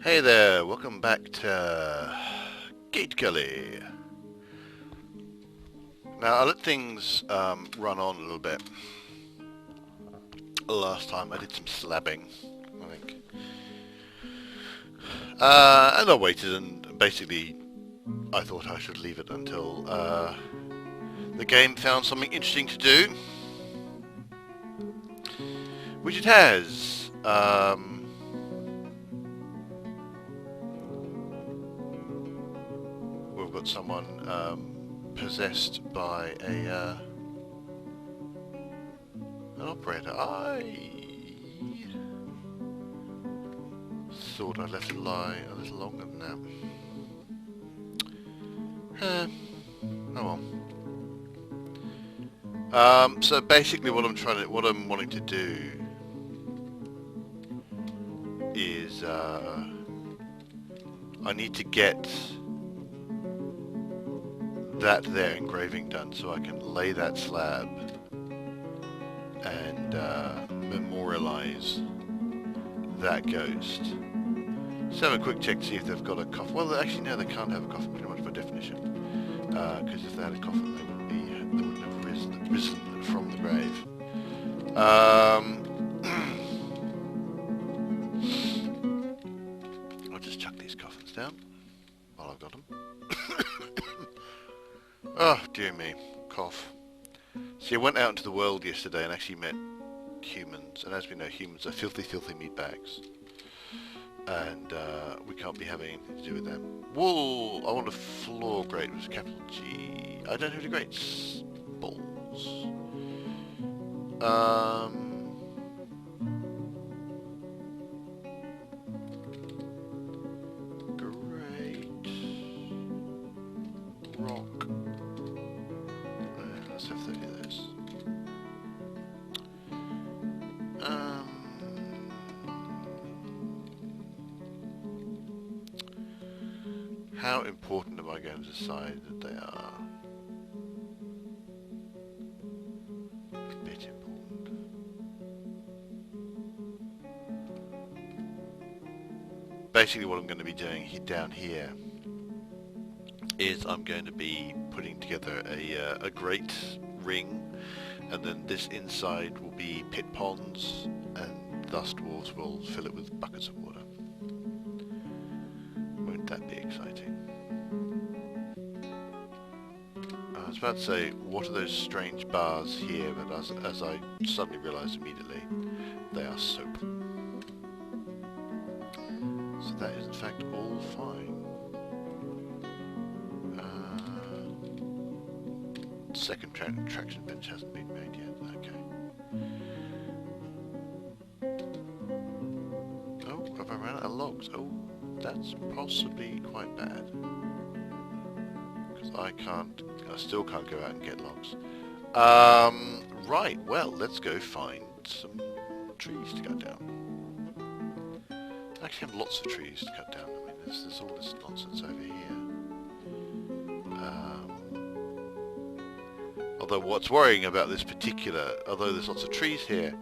Hey there, welcome back to Gategully. Now I let things run on a little bit. Last time I did some slabbing, I think. And I waited and basically I thought I should leave it until the game found something interesting to do. Which it has. We've got someone possessed by an operator. I thought I'd left it lie a little longer than that. Oh well. So basically, what I'm wanting to do is I need to get that there engraving done so I can lay that slab and memorialize that ghost. Just have a quick check to see if they've got a coffin. Well, actually, no, they can't have a coffin pretty much by definition, because if they had a coffin, they wouldn't have risen from the grave. I'll just chuck these coffins down while I've got them. Oh, dear me. Cough. See, I went out into the world yesterday and actually met humans. And as we know, humans are filthy, filthy meatbags. And we can't be having anything to do with them. Whoa! I want a floor grate with a capital G. I don't have any grates. Balls. Great. Rock. Let's have 30 of those. How important am I going to decide that they are? A bit important. Basically what I'm going to be doing down here is I'm going to be putting together a grate ring, and then this inside will be pit ponds, and thus dwarves will fill it with buckets of water. Won't that be exciting? I was about to say, what are those strange bars here, but as I suddenly realised immediately, they are soap. So that is in fact all fine. Second traction bench hasn't been made yet, okay. Oh, have I run out of logs? Oh, that's possibly quite bad. Because I still can't go out and get logs. Right, well, let's go find some trees to cut down. I actually have lots of trees to cut down. I mean, there's all this nonsense over here. Although what's worrying about this particular, although there's lots of trees here,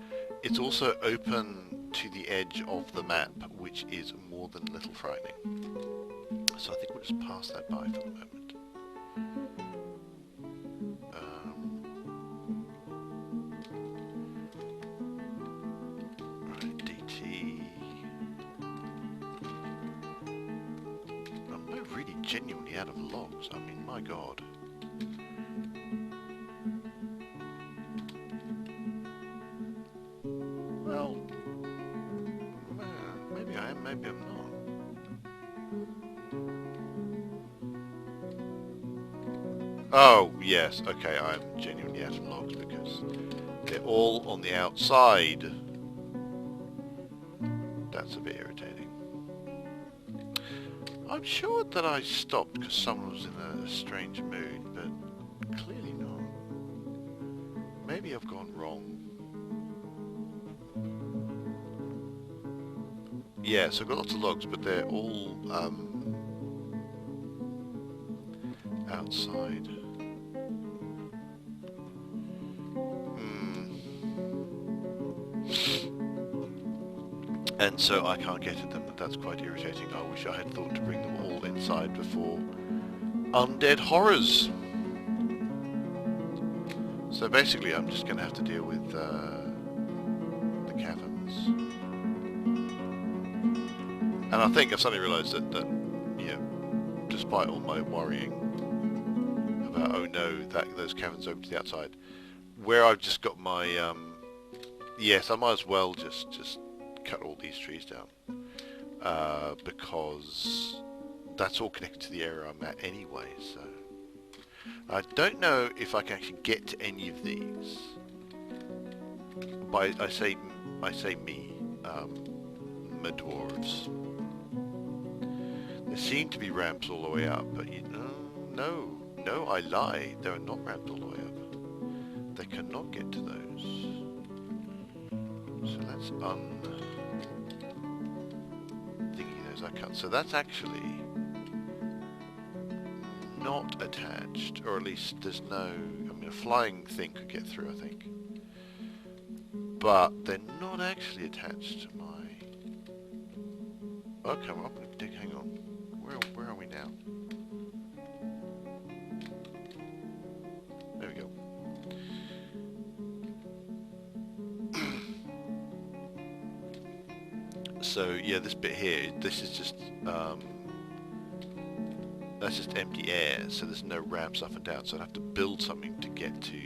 it's also open to the edge of the map, which is more than a little frightening. So I think we'll just pass that by for the moment. Right, DT. I'm not really genuinely out of logs. I mean, my god. Well, maybe I am, maybe I'm not. Oh, yes, okay, I'm genuinely out of logs because they're all on the outside. That's a bit irritating. I'm sure that I stopped because someone was in a strange mood, but clearly not. Maybe I've gone wrong. Yeah, so I've got lots of logs, but they're all outside. And so I can't get at them, and that's quite irritating. I wish I had thought to bring them all inside before undead horrors. So basically I'm just going to have to deal with the caverns. And I think I've suddenly realised that, you know, despite all my worrying about, oh no, those caverns open to the outside, where I've just got my, yes, I might as well just cut all these trees down, because that's all connected to the area I'm at anyway, so I don't know if I can actually get to any of these. By I say me, my dwarves. There seem to be ramps all the way up, but you know, no, I lie. There are not ramps all the way up. They cannot get to those. So let's thingy those I cut. So that's actually not attached, or at least there's no. I mean, a flying thing could get through, I think, but they're not actually attached to my. Okay, well, I'm going to dig. Hang on. Where are we now? There we go. So yeah, this bit here, this is just that's just empty air, so there's no ramps up and down, so I'd have to build something to get to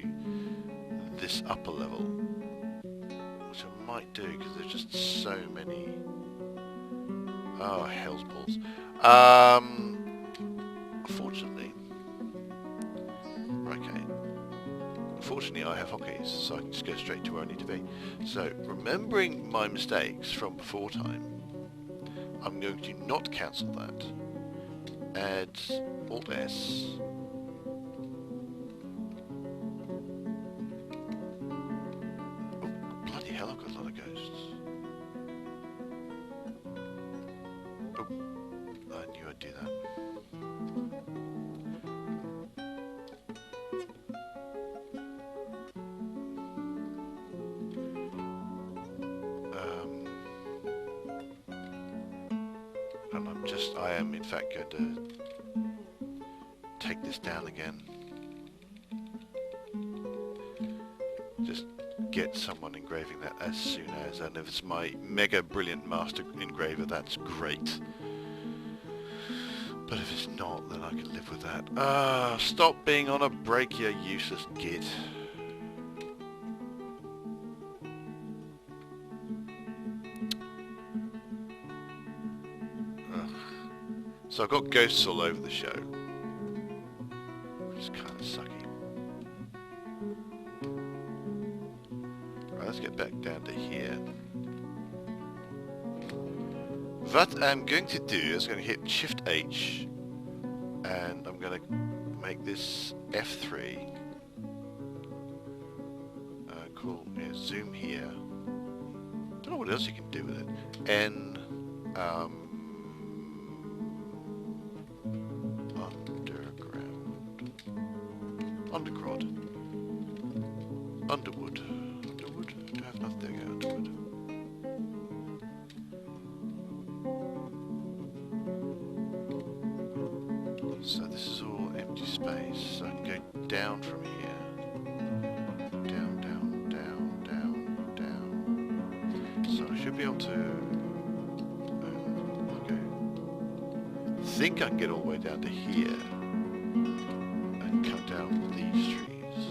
this upper level, which I might do because there's just so many. Oh, hell's balls. Fortunately, okay. Fortunately, I have hotkeys, so I can just go straight to where I need to be. So, remembering my mistakes from before time, I'm going to not cancel that. Add Alt S. Oh, bloody hell, I've got a lot of ghosts. Oh, I knew I'd do that. And I am in fact going to take this down again. Just get someone engraving that as soon as, and if it's my mega brilliant master engraver, that's great. But if it's not, then I can live with that. Stop being on a break, you useless git. So I've got ghosts all over the show, which is kind of sucky. Right, let's get back down to here. What I'm going to do is I'm going to hit Shift H, and I'm going to make this F3. Cool. Yeah, zoom here. Don't know what else you can do with it. N. Undergrod. Underwood. Underwood? Do I have nothing? There we go, Underwood. So this is all empty space. So I can go down from here. Down, down, down, down, down. So I should be able to... okay. I think I can get all the way down to here. Cut down these trees.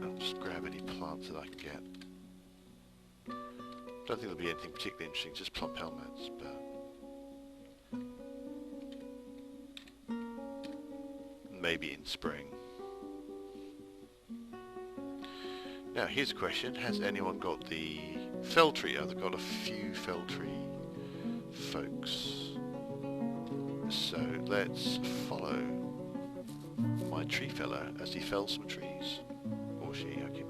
I'll just grab any plants that I can get. Don't think there'll be anything particularly interesting, just plump helmets, but maybe in spring. Now here's a question, has anyone got the fell tree? I've got a few fell tree folks. So let's follow my tree fellow as he fells some trees. Or she, okay.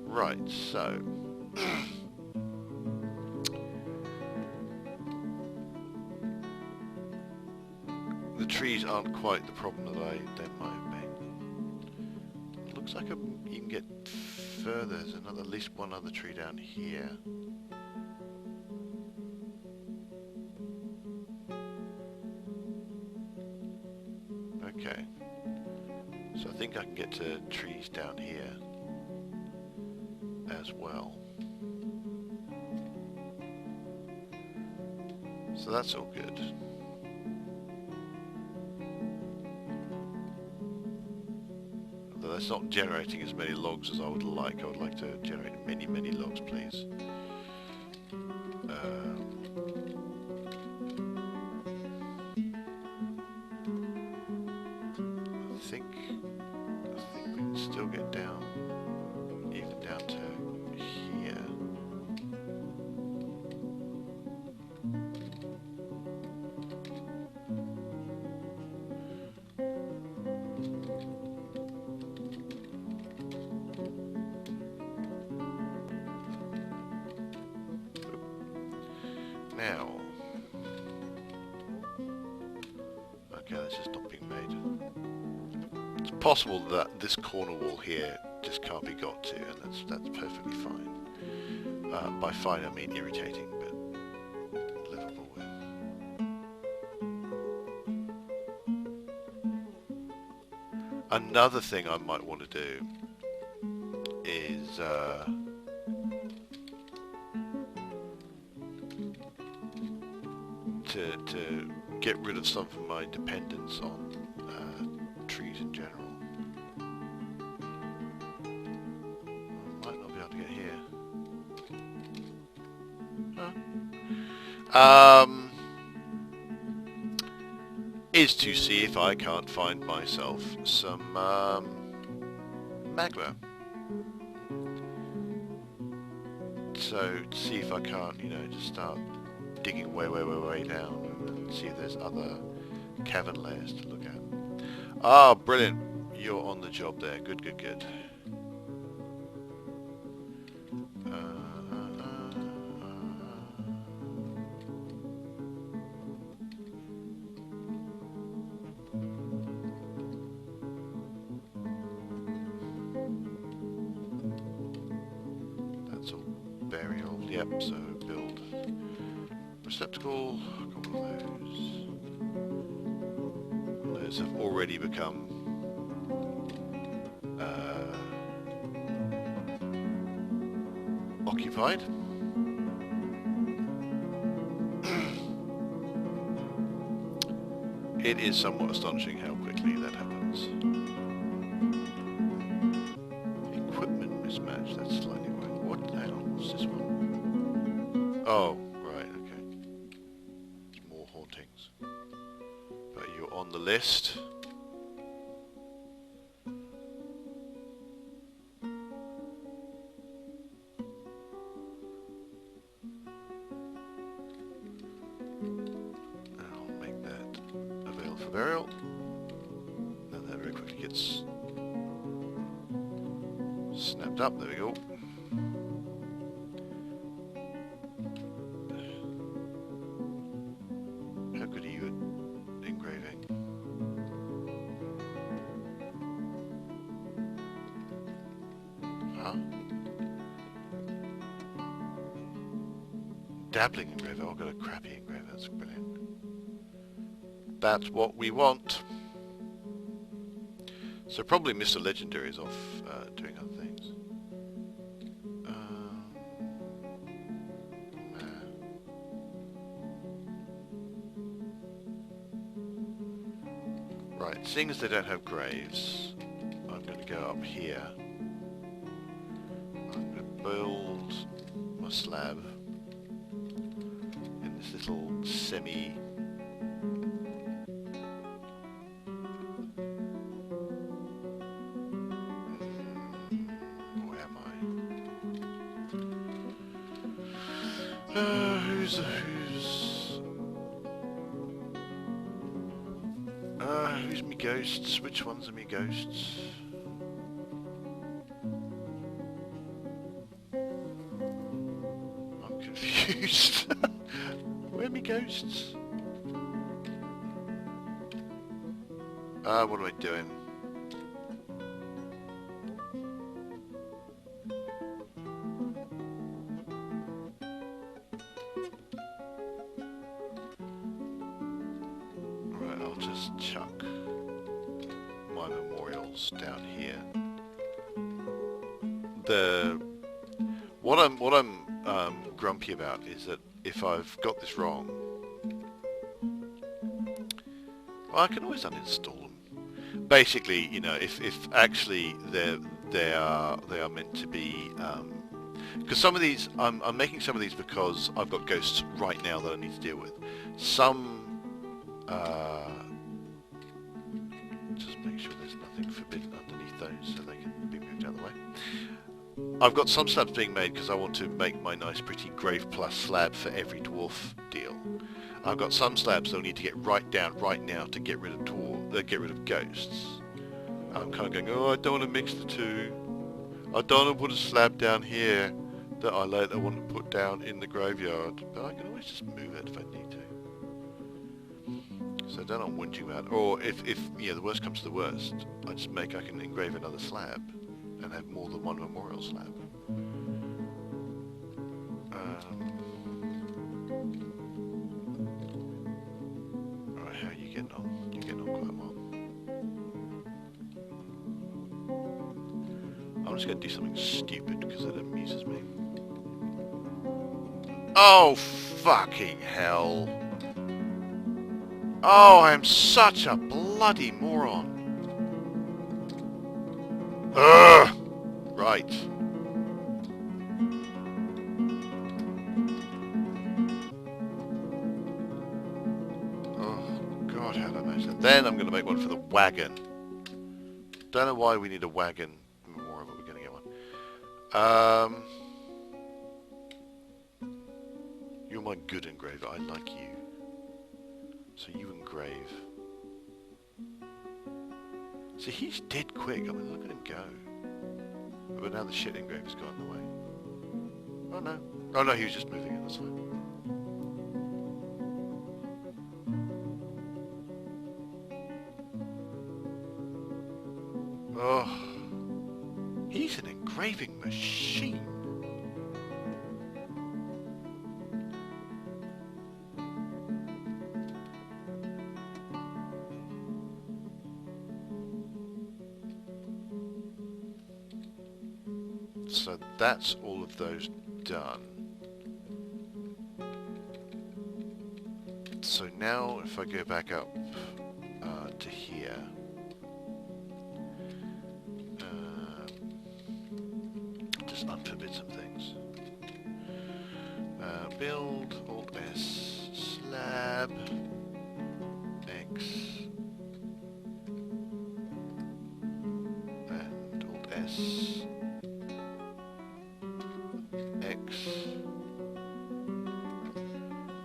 Right, so... the trees aren't quite the problem that they might have been. Looks like a you can get further. There's another, at least one other tree down here. Okay. So I think I can get to trees down here as well. So that's all good. Although that's not generating as many logs as I would like. I would like to generate many, many logs, please. I think we can still get down, even down to here. Now, okay, that's just not being made. It's possible that this corner wall here just can't be got to, and that's perfectly fine. By fine I mean irritating, but livable with. Another thing I might want to do is to get rid of some of my dependence on trees in general. I might not be able to get here. Huh? Is to see if I can't find myself some magma. So see if I can't, you know, just start digging way down and see if there's other cavern layers to look at. Ah, brilliant. You're on the job there. Good. That's all very old. Yep, so build receptacle. Got one of those. Those have already become occupied. It is somewhat astonishing how quickly that happens. Equipment mismatch, that's slightly weird. What? Hang on, what's this one? Oh, right, okay. More hauntings. But you're on the list. Burial, and that very quickly gets snapped up. There we go. How good are you at engraving? Huh? Dabbling engraver. I've got a crappy engraver. That's brilliant. That's what we want. So probably Mr. Legendary is off doing other things. Right, seeing as they don't have graves, I'm going to go up here. I'm going to build my slab in this little semi who's me ghosts? Which ones are me ghosts? I'm confused. Where are me ghosts? What am I doing? I'll just chuck my memorials down here. What I'm grumpy about is that if I've got this wrong, well, I can always uninstall them. Basically, you know, if actually they are meant to be, because some of these I'm making some of these because I've got ghosts right now that I need to deal with. Some just make sure there's nothing forbidden underneath those so they can be moved out of the way. I've got some slabs being made because I want to make my nice pretty grave plus slab for every dwarf deal. I've got some slabs that I need to get right down right now to get rid of ghosts. I'm kind of going, oh, I don't want to mix the two. I don't want to put a slab down here that I later want to put down in the graveyard, but I can always just move it if I need to. So don't I'm whinging about it. Or if yeah, the worst comes to the worst, I can engrave another slab and have more than one memorial slab. Alright, how are you getting on? You're getting on quite well. I'm just going to do something stupid because it amuses me. Oh, fucking hell. Oh, I am such a bloody moron. Ugh! Right. Oh, God, how did I manage that? Then I'm going to make one for the wagon. Don't know why we need a wagon memorial, but we're going to get one. You're my good engraver. I like you. So you engrave. See, he's dead quick. I mean, look at him go. But now the shit engraver's gone in the way. Oh no. Oh no, he was just moving it. That's fine. Oh. He's an engraving machine. So that's all of those done. So now if I go back up to here, just unforbid some things. Build, Alt S, slab, X, and Alt S. X,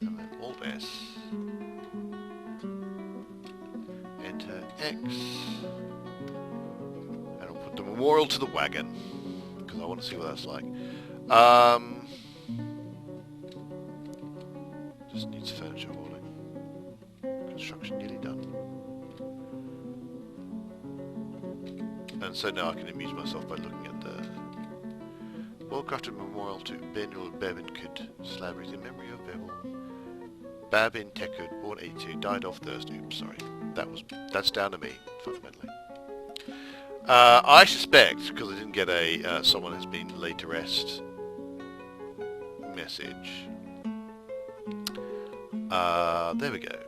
and then Alt S, enter X, and I'll put the memorial to the wagon, because I want to see what that's like. Just needs furniture holding. Construction nearly done. And so now I can amuse myself by looking at the well-crafted memorial to Benul Bebenkud, Slabberies in memory of Bebel. Babin Tekud, born 82, died of thirst. Oops, sorry. That's down to me, fundamentally. I suspect, because I didn't get a someone has been laid to rest message. There we go.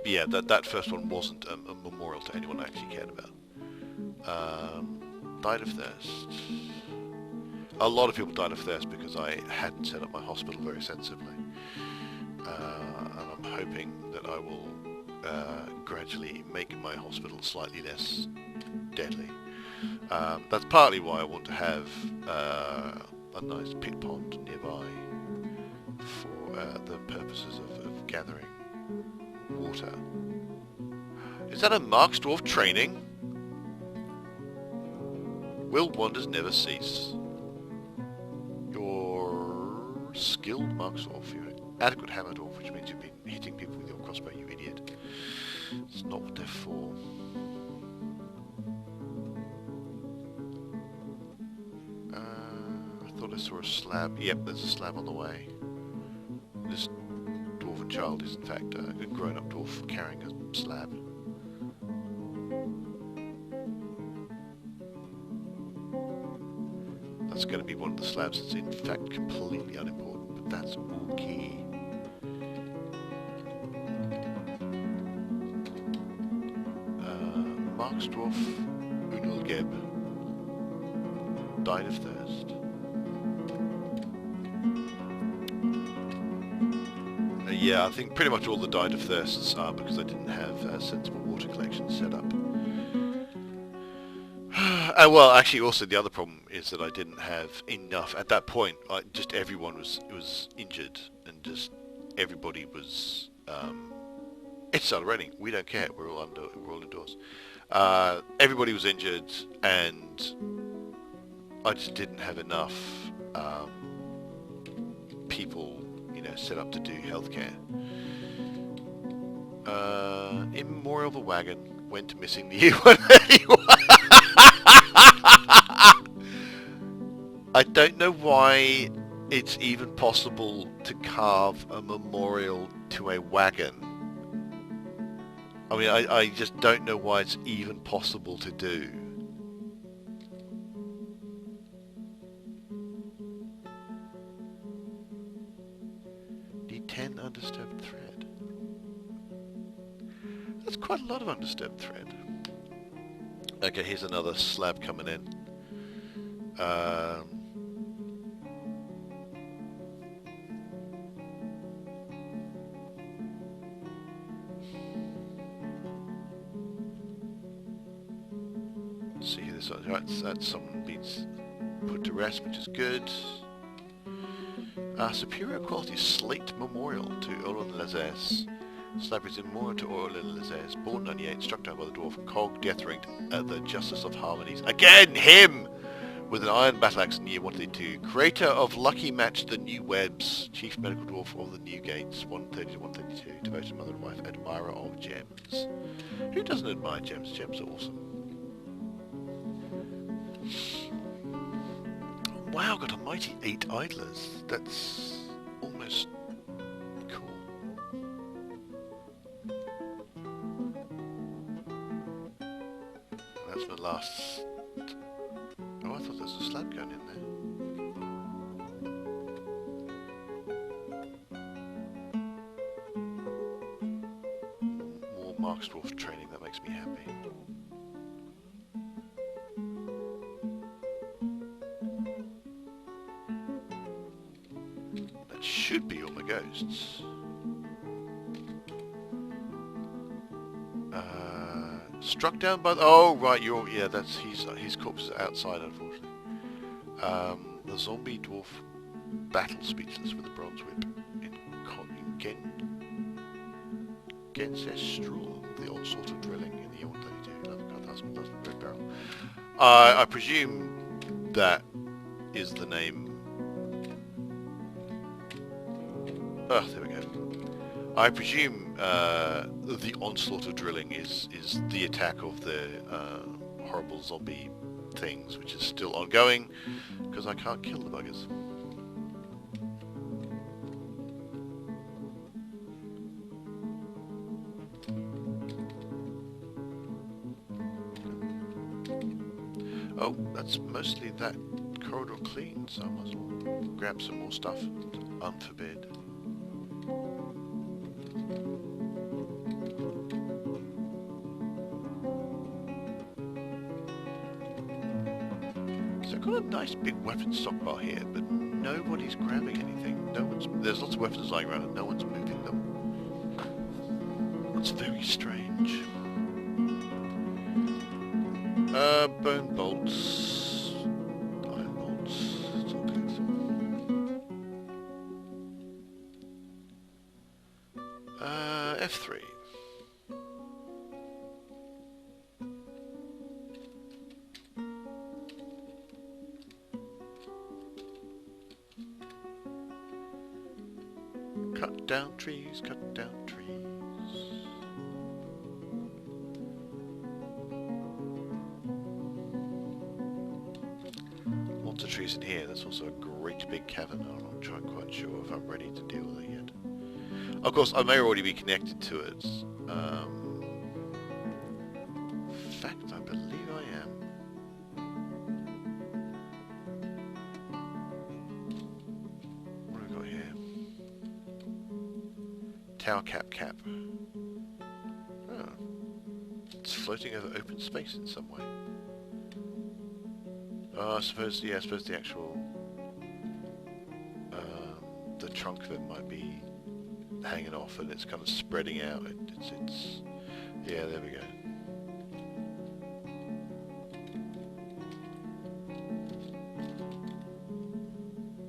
Yeah, that first one wasn't a memorial to anyone I actually cared about. Died of thirst. A lot of people died of thirst because I hadn't set up my hospital very sensibly. And I'm hoping that I will gradually make my hospital slightly less deadly. That's partly why I want to have a nice pit pond nearby for the purposes of gathering water. Is that a Mark's Dwarf training? Will wonders never cease. You're skilled Mark's Dwarf. You're an adequate hammer dwarf, which means you've been hitting people with your crossbow, you idiot. It's not what they're for. I thought I saw a slab. Yep, there's a slab on the way. child is in fact a grown-up dwarf carrying a slab. That's going to be one of the slabs that's in fact completely unimportant, but that's okay. Mark's dwarf, Unulgeb, died of thirst. Yeah, I think pretty much all the died of thirsts are because I didn't have sensible water collection set up. Well, actually, also the other problem is that I didn't have enough at that point. Just everyone was injured, and just everybody was. It started raining. We don't care. We're all indoors. Everybody was injured, and I just didn't have enough people, set up to do healthcare. Immemorial of a wagon went missing the E181. I don't know why it's even possible to carve a memorial to a wagon. I mean, I just don't know why it's even possible to do. Need 10 undisturbed thread. That's quite a lot of undisturbed thread. Okay, here's another slab coming in. See this one, right? So that's someone being put to rest, which is good. Superior quality slate memorial to Olin Lazes. Slab is in memorial to Olin Lazes, born 98, struck down by the dwarf Cog, death-ringed at the Justice of Harmonies. Again, him! With an iron battle axe in the year 132. Creator of Lucky Match the New Webs. Chief medical dwarf of the New Gates, 130 to 132. Devoted mother and wife, admirer of gems. Who doesn't admire gems? Gems are awesome. Wow, got a mighty 8 idlers. That's almost cool. That's my last... Oh, I thought there was a slab going in there. More Mark's dwarf training, that makes me happy. Should be all my ghosts. Struck down by the... Oh, right, you're... Yeah, that's... His corpse is outside, unfortunately. The zombie dwarf battle speechless with a bronze whip in Gencestral, the old sort of drilling in the year 132. 11,000 red barrel. I presume that is the name... Oh, there we go. I presume the onslaught of drilling is the attack of the horrible zombie things, which is still ongoing, because I can't kill the buggers. Oh, that's mostly that corridor clean, so I might as well grab some more stuff and unforbid. I've got a nice big weapons stockpile here, but nobody's grabbing anything. There's lots of weapons lying around and no one's moving them. That's very strange. Bone bolts. Iron bolts. It's all good. F3. Cut down trees, cut down trees. Lots of trees in here. There's also a great big cavern. I'm not quite sure if I'm ready to deal with it yet. Of course, I may already be connected to it. In fact, I believe I am. What have we got here? Tower cap. Oh. It's floating over open space in some way. Oh, I suppose the actual... the trunk of it might be hanging off and it's kind of spreading out. It's yeah, there we go.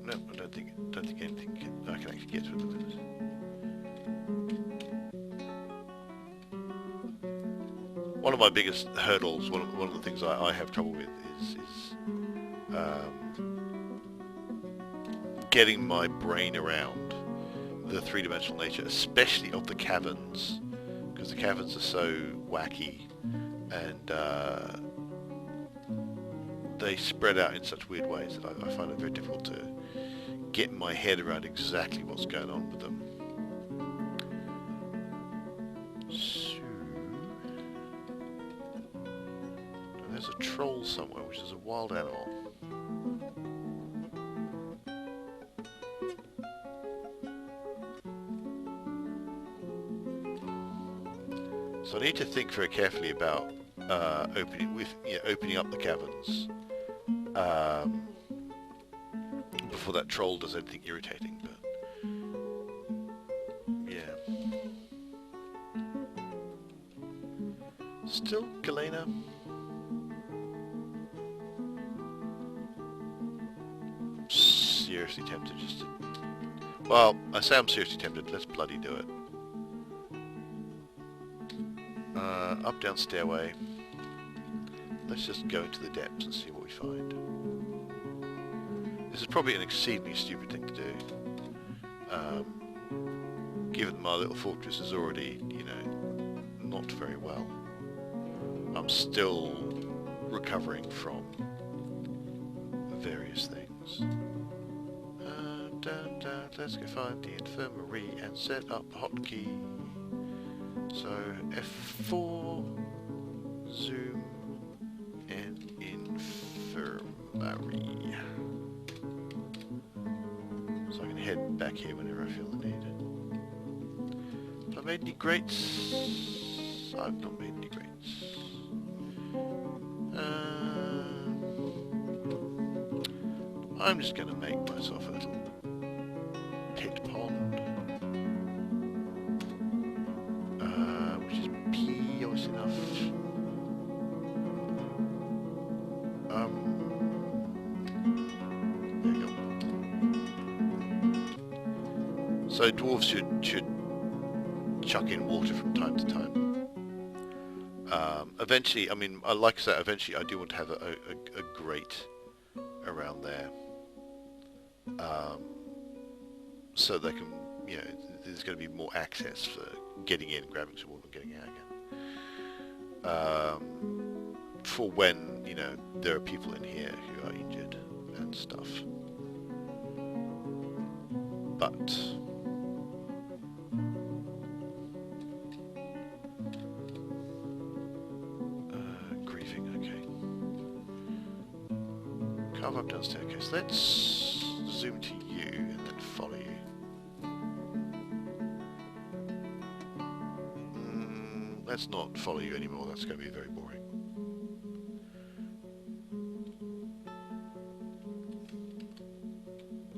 No, I don't think anything I can actually get to it at the minute. One of my biggest hurdles, one of the things I have trouble with is getting my brain around the three-dimensional nature, especially of the caverns, because the caverns are so wacky and they spread out in such weird ways that I find it very difficult to get my head around exactly what's going on with them. So, and there's a troll somewhere, which is a wild animal. So I need to think very carefully about opening up the caverns before that troll does anything irritating. But yeah, still Galena. Seriously tempted just to... Well, I say I'm seriously tempted. Let's bloody do it. Up, down stairway. Let's just go into the depths and see what we find. This is probably an exceedingly stupid thing to do, given my little fortress is already, you know, not very well. I'm still recovering from various things. Let's go find the infirmary and set up the hotkey. So F4, zoom, and infirmary. So I can head back here whenever I feel the need. Have I made any grates? I've not made any grates. I'm just going to make myself a little pit pond. Enough. There you go. So dwarves should chuck in water from time to time. Eventually, I mean, like I said, eventually I do want to have a grate around there, so they can, you know, there's going to be more access for getting in, grabbing some water, and getting out again. For when, you know, there are people in here who are injured and stuff. But grieving, okay. Carve up down staircase. Let's zoom to you and then follow you. Let's not follow you anymore, that's going to be very boring.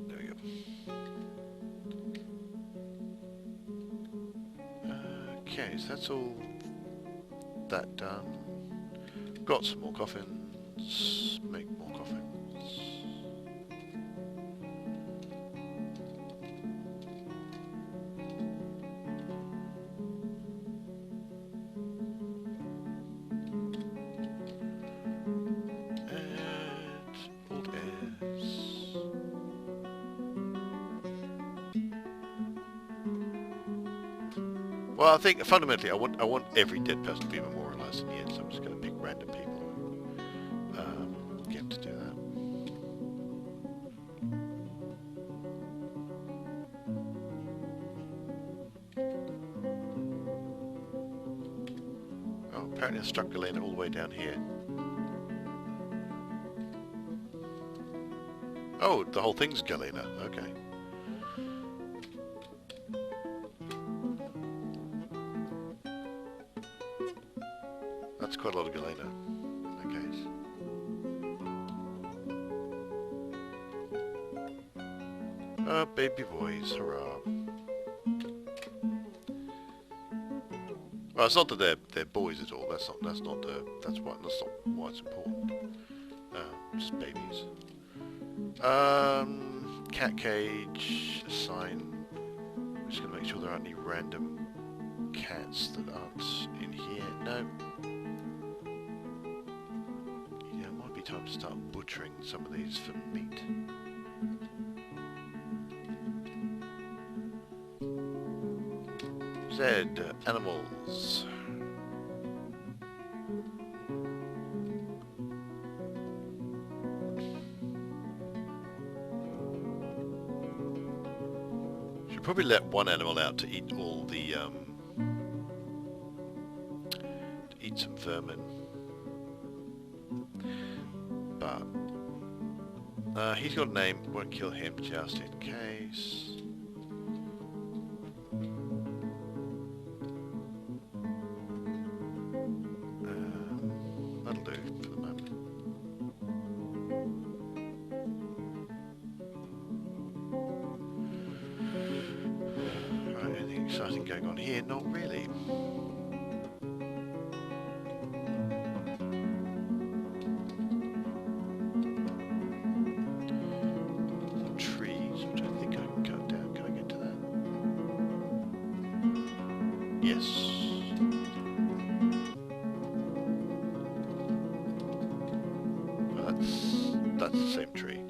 There we go. Okay, so that's all that done. Got some more coffins, make more coffins. Well, I think fundamentally, I want every dead person to be memorialised in the end. So I'm just going to pick random people and get them to do that. Apparently I struck Galena all the way down here. Oh, the whole thing's Galena. Okay. That's quite a lot of Galena in that case. Baby boys, hurrah. Well, it's not that they're boys at all. That's not why it's important. Just babies. Cat cage, sign. I'm just gonna make sure there aren't any random cats that aren't in here. No. Yeah, it might be time to start butchering some of these for meat. Animals. Should probably let one animal out to eat all the to eat some vermin. But he's got a name, won't kill him just in case. That'll do for the moment. Right, anything exciting going on here? Not really. Some trees, which I think I can cut down. Can I get to that? Yes. That's the same tree.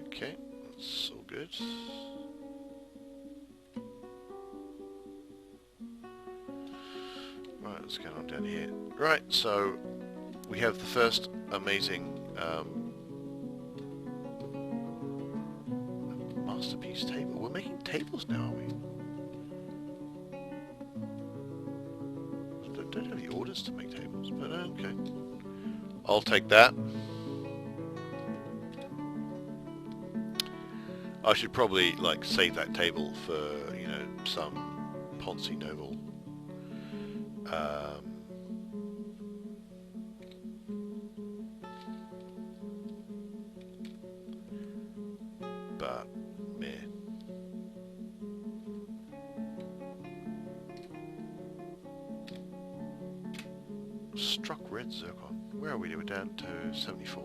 Okay, that's all good. Right, what's going on down here? Right, so we have the first amazing masterpiece table. We're making tables now, are we? Don't have any orders to make tables, but okay. I'll take that. I should probably like save that table for, you know, some Ponzi noble. But meh. Struck red zircon. Where are we? We're down to 74.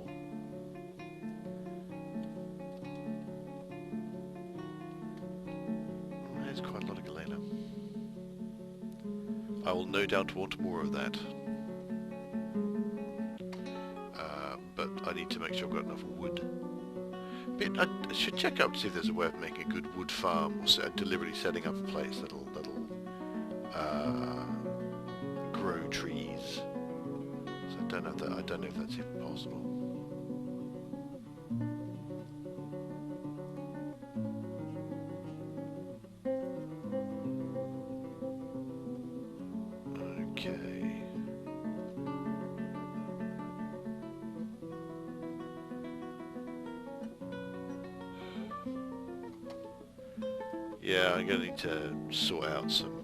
There's quite a lot of galena. I will no doubt want more of that. But I need to make sure I've got enough wood. But I should check up to see if there's a way of making a good wood farm, or deliberately setting up a place that'll grow trees. So I don't know if that's even possible. Okay. Yeah, I'm gonna need to sort out some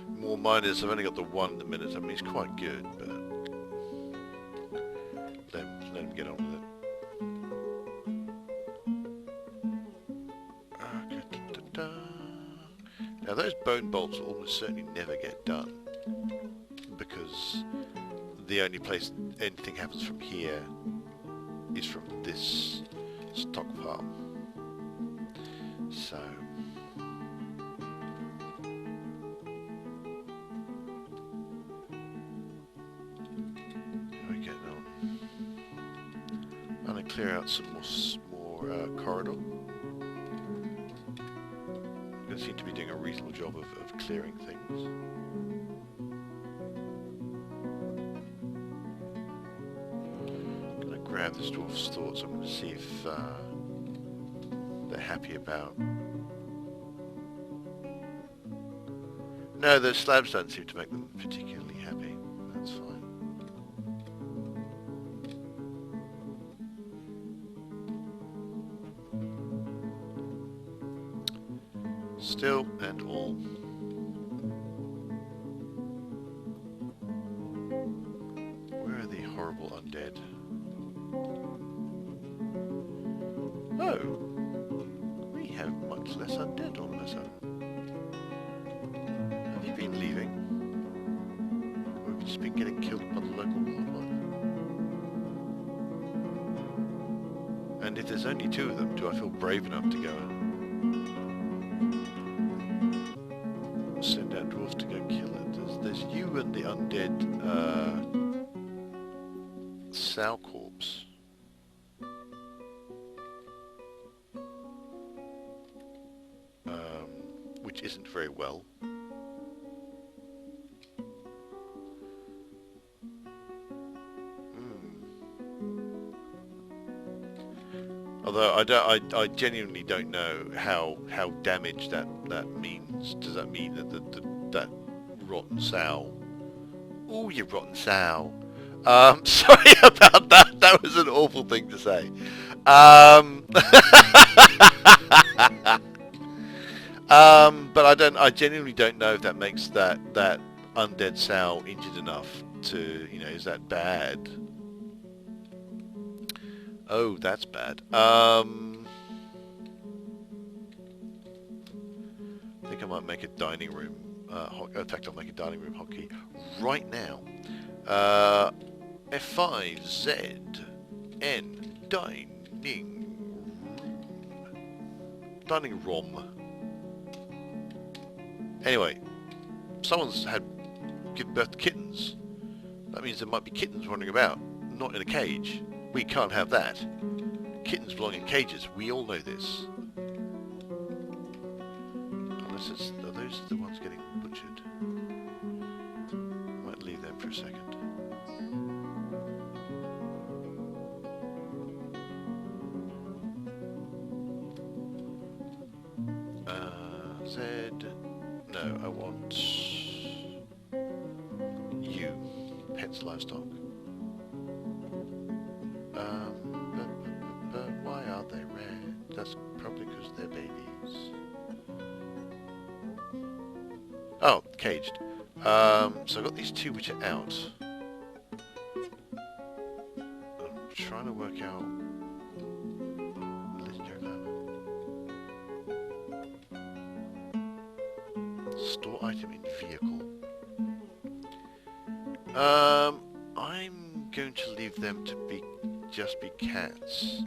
more miners. I've only got the one at the minute. I mean, he's quite good, but let him get on with it. Now those bone bolts almost certainly never get done, because the only place anything happens from here is from this stock farm. So how are we getting on? I'm going to clear out some more corridor. They seem to be doing a reasonable job of clearing things. grab this dwarf's thoughts. I'm going to see if they're happy about... No, those slabs don't seem to make them particularly happy. That's fine. Still and all. Where are the horrible undead? Oh! We have much less undead all of a sudden. Have you been leaving? Or have you just been getting killed by the local wildlife? And if there's only 2 of them, do I feel brave enough to go and send out dwarves to go kill it? There's you and the undead sow corpse. Which isn't very well. Although I genuinely don't know how damaged that means. Does that mean that that rotten sow? Oh, you rotten sow! Sorry about that. That was an awful thing to say. But I genuinely don't know if that makes that undead sow injured enough to, you know, is that bad? Oh, that's bad. I think I might make a dining room. In fact, I'll make a dining room hotkey right now. F5 Z N dining room. Anyway, someone's given birth to kittens. That means there might be kittens wandering about, not in a cage. We can't have that. Kittens belong in cages. We all know this. Unless are those the ones getting butchered? Might leave them for a second. Z. No, I want you. Pets, livestock. But why are they red? That's probably because they're babies. Oh, caged. So I've got these 2 which are out. I'm trying to work out... Store item in vehicle. I'm going to leave them to just be cats.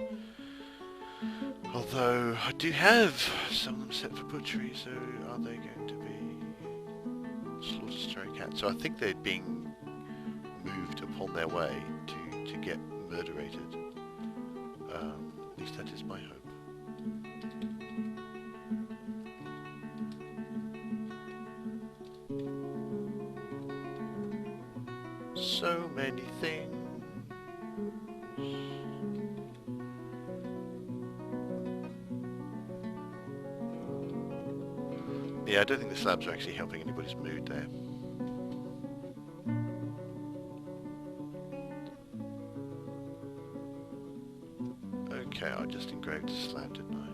Although I do have some of them set for butchery, so are they going to be slaughtered stray cats? So I think they're being moved upon their way to get murderated. At least that is my hope. So many things. Yeah, I don't think the slabs are actually helping anybody's mood there. Okay, I just engraved a slab, didn't I?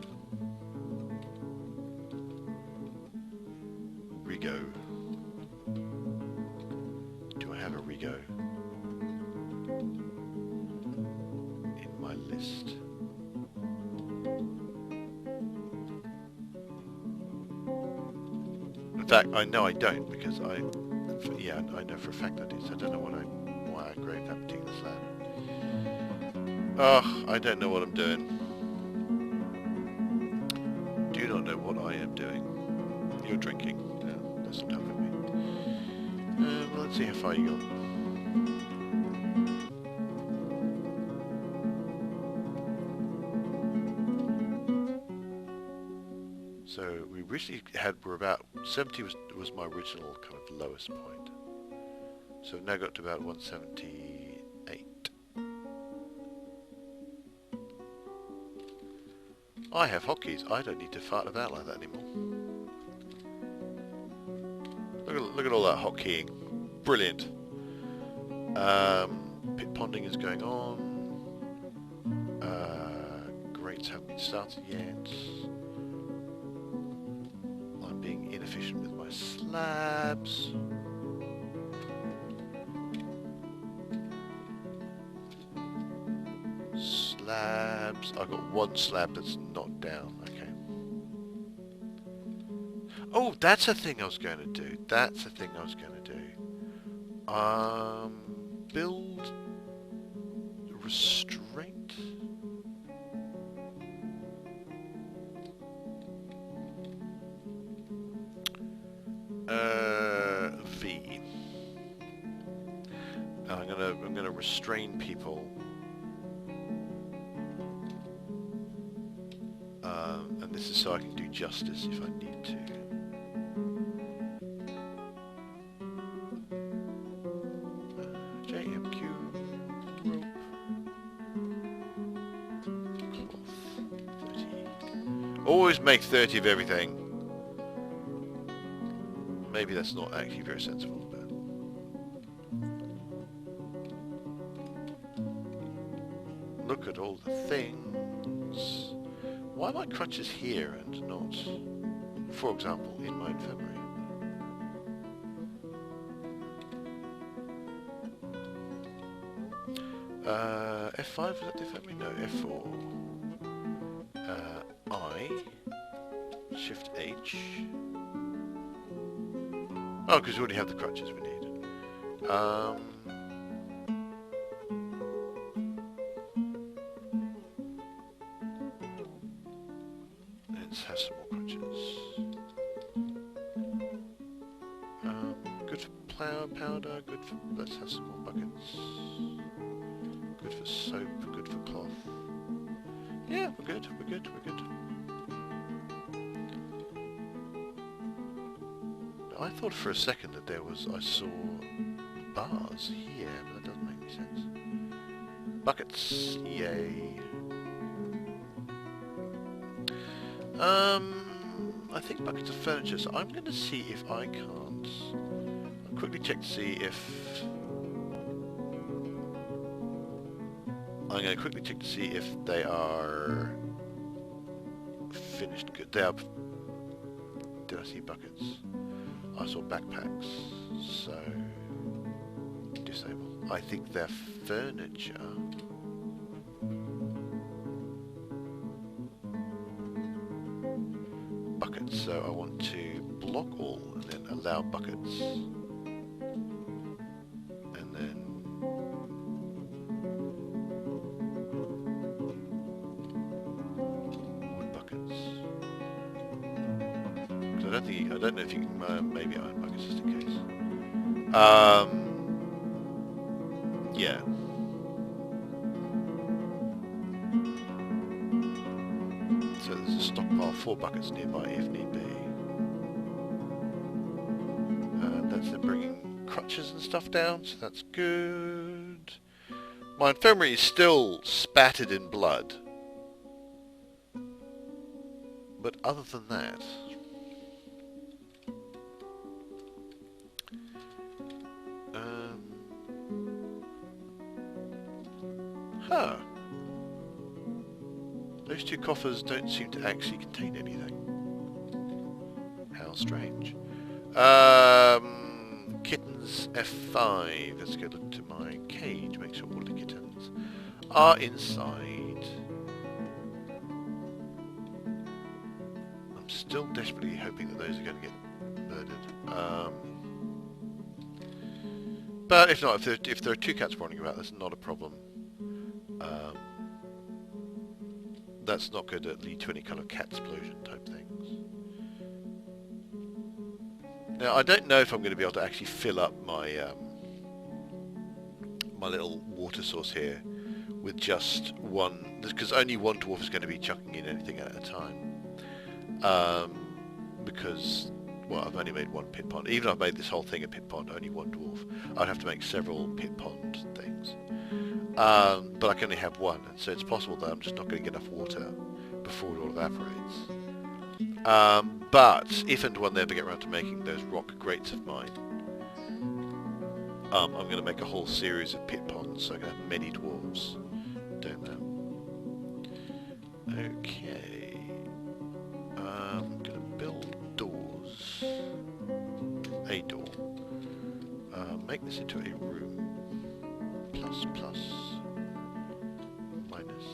Rigo. Do I have a Rigo in my list? In fact, I know I don't, because I know for a fact I did, so I don't know why I engraved that particular slab. Oh, I don't know what I'm doing. Do not know what I am doing. You're drinking. No, that's not helping me. Well, let's see how far you got. So we originally were about 70 was my original kind of lowest point. So now got to about 178. I have hotkeys. I don't need to fart about like that anymore. Look at all that hotkeying. Brilliant. Pit ponding is going on. Grates haven't been started yet. I'm being inefficient with my slabs. Slabs. I've got one slab that's not down. Okay. Oh, that's a thing I was going to do. That's a thing I was going to do. Build restraint. V. I'm gonna restrain people. And this is so I can do justice if I need to. JMQ rope. Cloth 30. Always make 30 of everything. Maybe that's not actually very sensible, but look at all the things. Why are my crutches here and not, for example, in my infirmary? F5, is that the infirmary? No, F4. I, Shift H. Oh, because we already have the crutches we need. Let's have some more crutches. Good for powder, good for... Let's have some more buckets. Good for soap, good for cloth. Yeah, we're good, we're good, we're good. I thought for a second that I saw bars here, but that doesn't make any sense. Buckets, yay. I think buckets of furniture, so I'm going to see if I can't... I'll quickly check to see if... I'm going to quickly check to see if they are finished good. They are... Did I see buckets? I saw backpacks, so disable. I think they're furniture. Buckets, so I want to block all and then allow buckets. And then wood buckets. Because I don't know if you can, maybe iron buckets just in case. Yeah. So there's a stockpile, 4 buckets nearby if need be. That's them bringing crutches and stuff down, so that's good. My infirmary is still spattered in blood. But other than that... Huh. Those 2 coffers don't seem to actually contain anything. How strange. Kittens F5. Let's go look to my cage, make sure all the kittens are inside. I'm still desperately hoping that those are going to get murdered. But if not, if there are 2 cats running about, that's not a problem. That's not going to lead to any kind of cat explosion type things. Now, I don't know if I'm going to be able to actually fill up my my little water source here with just one, because only one dwarf is going to be chucking in anything at a time. Because, well, I've only made 1 pit pond. Even if I've made this whole thing a pit pond, only 1 dwarf. I'd have to make several pit pond things. But I can only have 1, and so it's possible that I'm just not going to get enough water before it all evaporates. But if and when they ever get around to making those rock grates of mine, I'm going to make a whole series of pit ponds, so I can have many dwarves doing that. Okay. I'm going to build doors. A door. Make this into a room. Plus, plus. Minus.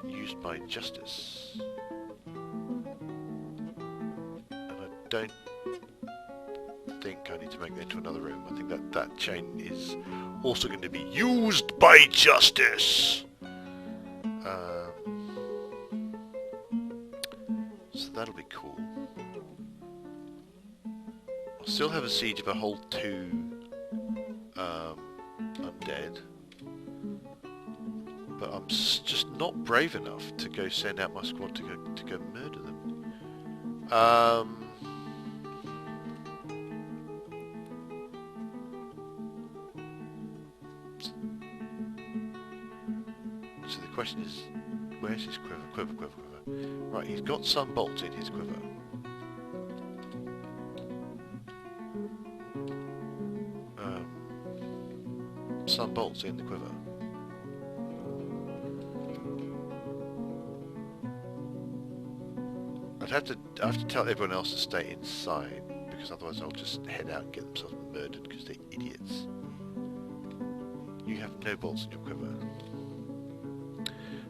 Used by justice. And I don't think I need to make that into another room. I think that chain is also going to be used by justice. So that'll be cool. I'll still have a siege of a whole 2 undead. But I'm just not brave enough to go send out my squad to go murder them. So the question is, where's his quiver? Quiver. Right, he's got some bolts in his quiver. Some bolts in the quiver. I have to tell everyone else to stay inside, because otherwise they'll just head out and get themselves murdered because they're idiots. You have no bolts in your quiver.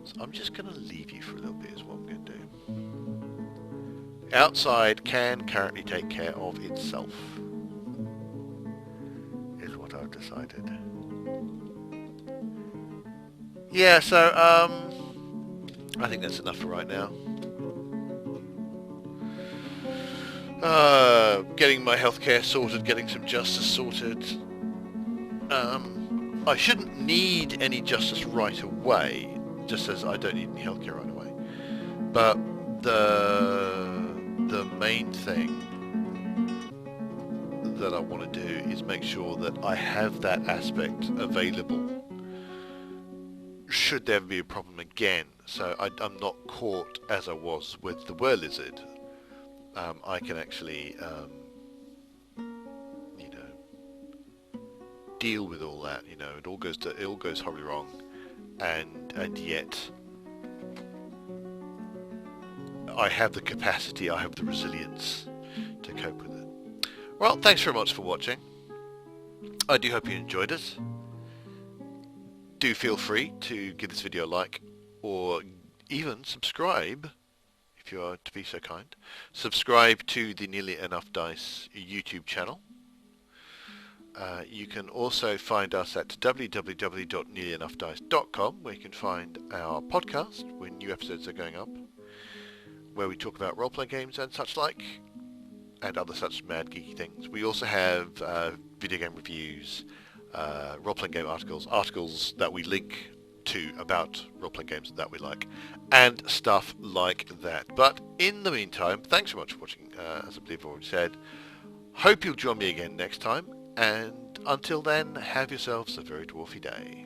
So I'm just going to leave you for a little bit is what I'm going to do. Outside can currently take care of itself. Is what I've decided. Yeah, so I think that's enough for right now. Getting my healthcare sorted, getting some justice sorted. I shouldn't need any justice right away, just as I don't need any healthcare right away. But the main thing that I want to do is make sure that I have that aspect available should there ever be a problem again, so I'm not caught as I was with the whirlizard. I can actually, you know, deal with all that. You know, it all goes horribly wrong, and yet I have the capacity, I have the resilience to cope with it. Well, thanks very much for watching. I do hope you enjoyed it. Do feel free to give this video a like, or even subscribe, if you are to be so kind. Subscribe to the Nearly Enough Dice YouTube channel. You can also find us at www.nearlyenoughdice.com, where you can find our podcast when new episodes are going up, where we talk about roleplay games and such like, and other such mad geeky things. We also have video game reviews, role-playing game articles that we link to about role-playing games that we like, and stuff like that. But in the meantime, thanks so much for watching, as I believe I've already said. Hope you'll join me again next time, and until then, have yourselves a very dwarfy day.